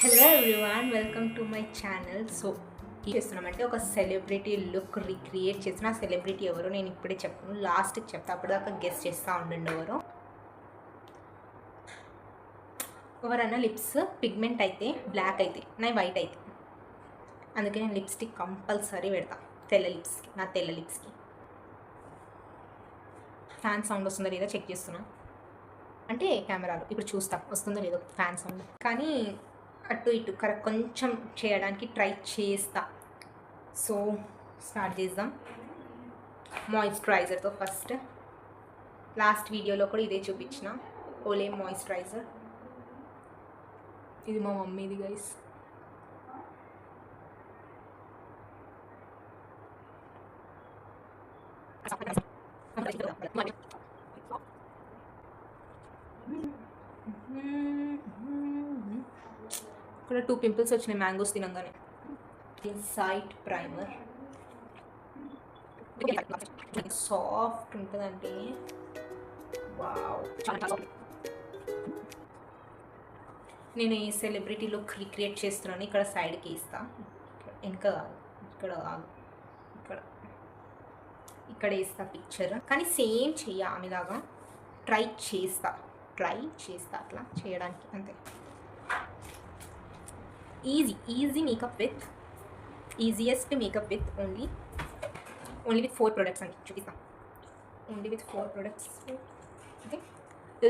Hello everyone, welcome to my channel. So చేస్తున్నామంటే ఒక celebrity look recreate చేసిన ఆ సెలబ్రిటీ ఎవరో నేను ఇప్పుడే చెప్పను, లాస్ట్కి చెప్తా. అప్పటిదాకా గెస్ట్ చేస్తూ ఉండండి ఎవరన్నా లిప్స్ పిగ్మెంట్ అయితే బ్లాక్ అయితే నా వైట్ అయితే, అందుకే నేను లిప్స్టిక్ కంపల్సరీ పెడతా తెల్ల లిప్స్కి. నా తెల్ల లిప్స్కి ఫ్యాన్ సౌండ్ వస్తుందో లేదో చెక్ చేస్తున్నా, అంటే కెమెరాలో ఇప్పుడు చూస్తా వస్తుందో లేదో ఫ్యాన్ సౌండ్. కానీ అటు ఇటు కరెక్ట్ కొంచెం చేయడానికి ట్రై చేస్తా. సో స్టార్ట్ చేద్దాం మాయిశ్చరైజర్తో. ఫస్ట్ లాస్ట్ వీడియోలో కూడా ఇదే చూపించిన, ఓలే మాయిశ్చరైజర్. ఇది మా మమ్మీది గైస్. ఇక్కడ 2 పింపుల్స్ వచ్చినాయి మ్యాంగోస్ తినంగానే. ఇన్సైట్ ప్రైమర్ సాఫ్ట్ ఉంటుందండి, వావ్. నేను ఈ సెలబ్రిటీ లుక్ రీక్రియేట్ చేస్తున్నాను. ఇక్కడ సైడ్కి ఇస్తా, వెనక కాదు, ఇక్కడ కాదు, ఇక్కడ వేస్తా పిక్చర్. కానీ సేమ్ చెయ్య ఆమెలాగా ట్రై చేస్తా అట్లా చేయడానికి, అంతే. Easy makeup with easiest makeup with only with 4 products అండి. చూపిస్తాం, ఓన్లీ విత్ 4 ప్రొడక్ట్స్. ఓకే,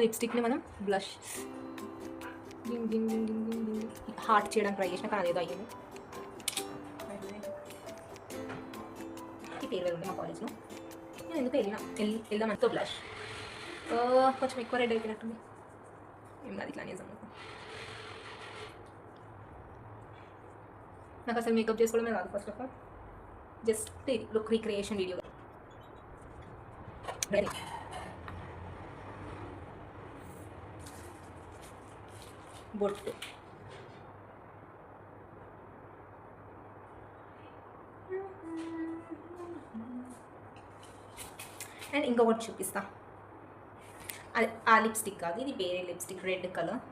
లిప్స్టిక్ని మనం బ్లష్ హార్ట్ చేయడానికి ట్రై చేసిన, కానీ అదేదో అయ్యింది. పేరు ఉంది మా కాలేజ్లో, నేను ఎందుకు వెళ్దామంతో బ్లష్ కొంచెం ఎక్కువ రెడ్ అయిపోయినట్టుంది. ఏం కాదు, ఇట్లా నిజం. నాకు అసలు మేకప్ చేసుకోవడమే రాదు. First of all just look recreation video. బొట్టు అండ్ ఇంకొకటి చూపిస్తా. అది ఆ లిప్స్టిక్ కాదు, ఇది వేరే లిప్స్టిక్, రెడ్ కలర్.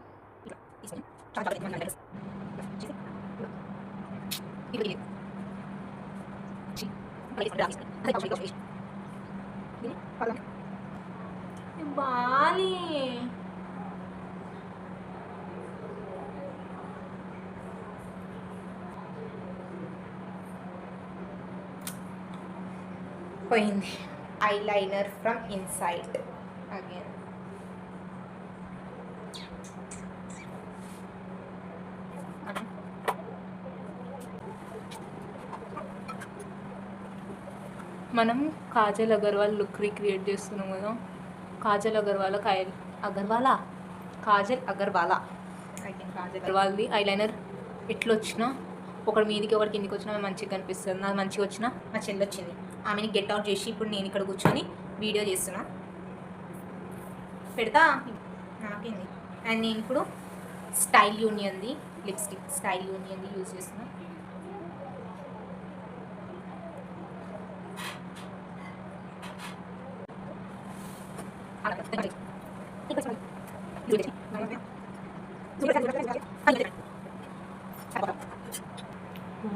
బాలి పోయింది. Eyeliner from insight again. మనం కాజల్ అగర్వాల్ లుక్ రీక్రియేట్ చేస్తున్నాం కదా. కాజల్ అగర్వాల్ అగర్వాల్ది ఐలైనర్ ఎట్లొచ్చినా, ఒకటి మీదికి ఒకటి కిందికి వచ్చినా మంచిగా కనిపిస్తుంది. నాకు మంచిగా వచ్చినా మా చెల్లి వచ్చింది, ఆమెని గెట్ అవుట్ చేసి ఇప్పుడు నేను ఇక్కడ కూర్చొని వీడియో చేస్తున్నా, పెడతా నాకేంది. అండ్ నేను ఇప్పుడు స్టైల్ యూనియన్ది లిప్స్టిక్, స్టైల్ యూనియన్ది యూజ్ చేస్తున్నా.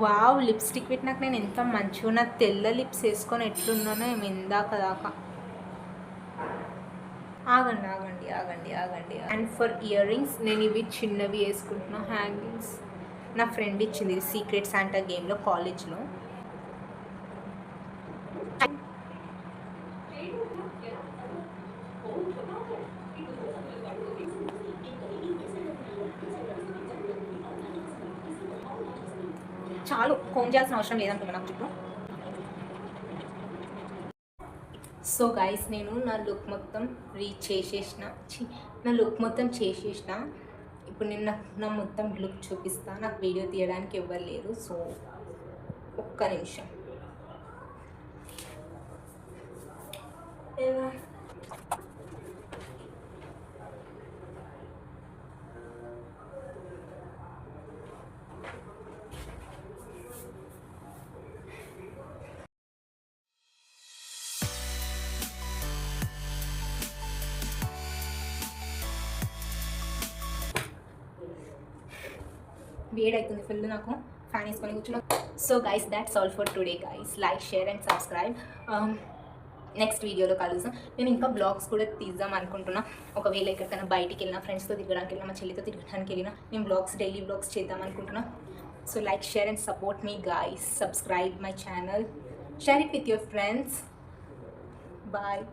వావ్, లిప్స్టిక్ పెట్టినాక నేను ఎంత మంచిగా నా తెల్ల లిప్స్ వేసుకొని ఎట్లున్నానో ఏమి ఇందాక దాకా. ఆగండి. అండ్ ఫర్ ఇయర్ రింగ్స్ నేను ఇవి చిన్నవి వేసుకుంటున్నా, హ్యాంగింగ్స్. నా ఫ్రెండ్ ఇచ్చింది, ఇది సీక్రెట్ శాంటా గేమ్లో కాలేజ్లో. చాలు, కోన్ చేయాల్సిన అవసరం లేదనుకున్నా నాకు చుట్టూ. సో గైస్, నేను నా లుక్ మొత్తం చేసేసిన. ఇప్పుడు నేను నా మొత్తం లుక్ చూపిస్తా. నాకు వీడియో తీయడానికి ఎవ్వరు లేరు, సో ఒక్క నిమిషం. వేడవుతుంది ఫుల్ నాకు ఫ్యాన్ వేసుకొని కూర్చున్నాం. So guys that's all for today guys. Like share and subscribe. Next వీడియోలో కలుద్దాం. నేను ఇంకా బ్లాగ్స్ కూడా తీద్దాం అనుకుంటున్నా. ఒకవేళ ఎక్కడికైనా బయటికి వెళ్ళినా, ఫ్రెండ్స్తో తిరగడానికి వెళ్ళినా, మా చెల్లితో తిరగడానికి వెళ్ళినా నేను బ్లాగ్స్, డైలీ బ్లాగ్స్ చేద్దాం అనుకుంటున్నా. So like, share and support me guys. Subscribe my channel, share it with your friends. Bye.